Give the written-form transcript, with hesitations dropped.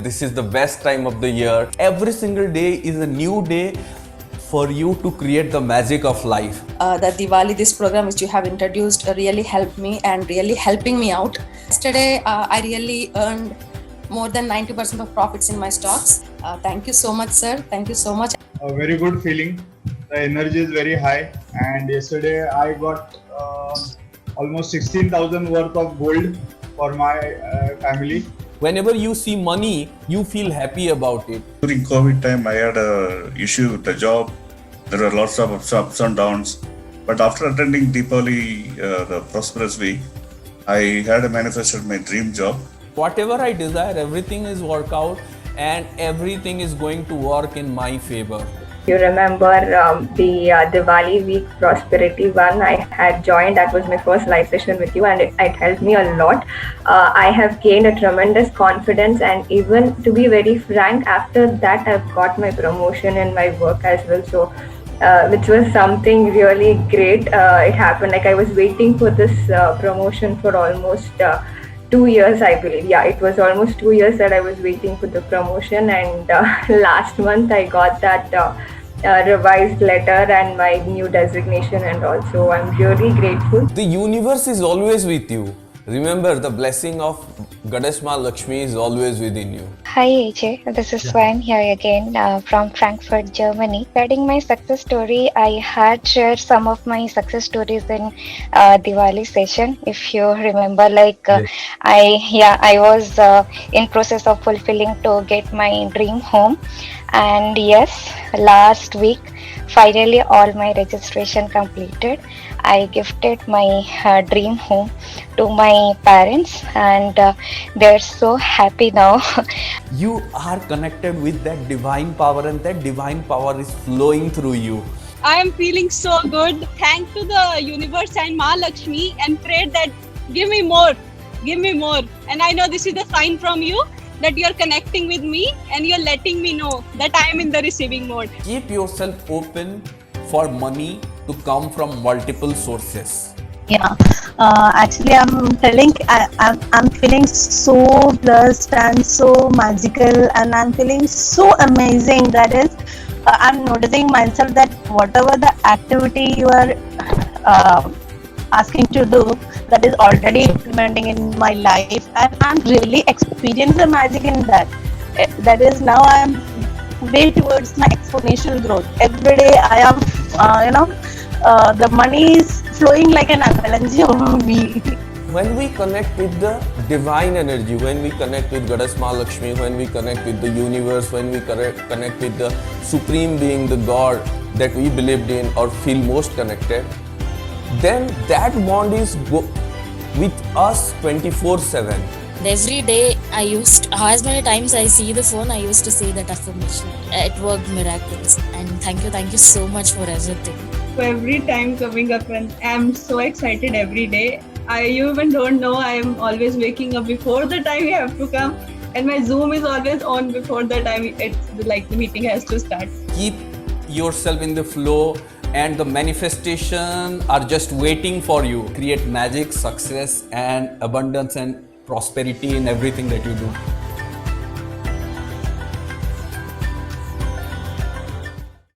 This is the best time of the year. Every single day is a new day for you to create the magic of life. The Diwali, this program which you have introduced really helped me and really helping me out. Yesterday, I really earned more than 90% of profits in my stocks. Thank you so much, sir. Thank you so much. A very good feeling. The energy is very high, and yesterday I got almost 16,000 worth of gold for my family. Whenever you see money, you feel happy about it. During COVID time, I had a issue with the job. There were lots of ups and downs. But after attending Diwali, the prosperous week, I had manifested my dream job. Whatever I desire, everything is work out and everything is going to work in my favor. You remember the Diwali week prosperity one I had joined. That was my first live session with you, and it helped me a lot. I have gained a tremendous confidence, and even to be very frank, after that I've got my promotion in my work as well. So which was something really great. It happened like I was waiting for this promotion for almost 2 years, I believe. Yeah, it was almost 2 years that I was waiting for the promotion, and last month I got that revised letter and my new designation, and also I'm really grateful. The universe is always with you. Remember, the blessing of Goddess Ma Lakshmi is always within you. Hi Ajay, this is Swan here again from Frankfurt, Germany. Regarding my success story, I had shared some of my success stories in Diwali session. If you remember, Yes. I was in process of fulfilling to get my dream home, and yes, last week finally all my registration completed. I gifted my dream home to my parents, and they're so happy now. You are connected with that divine power, and that divine power is flowing through you. I am feeling so good. Thank to the universe and Ma Lakshmi, and prayed that give me more. And I know this is a sign from you that you are connecting with me and you're letting me know that I am in the receiving mode. Keep yourself open for money to come from multiple sources. Yeah, actually, I'm feeling so blessed and so magical, and I'm feeling so amazing. That is, I'm noticing myself that whatever the activity you are asking to do, that is already implementing in my life, and I'm really experiencing the magic in that. That is, now I'm way towards my exponential growth. Every day I am, the money is flowing like an avalanche over me. When we connect with the divine energy, when we connect with Goddess Ma Lakshmi, when we connect with the universe, when we connect with the supreme being, the God that we believed in or feel most connected, then that bond is with us 24/7. Every day as many times I see the phone, I used to say that affirmation. It worked miracles, and thank you so much for everything. So every time coming up, and I'm so excited every day. You even don't know, I'm always waking up before the time you have to come, and my Zoom is always on before the time it's like the meeting has to start. Keep yourself in the flow, and the manifestation are just waiting for you. Create magic, success, and abundance and prosperity in everything that you do.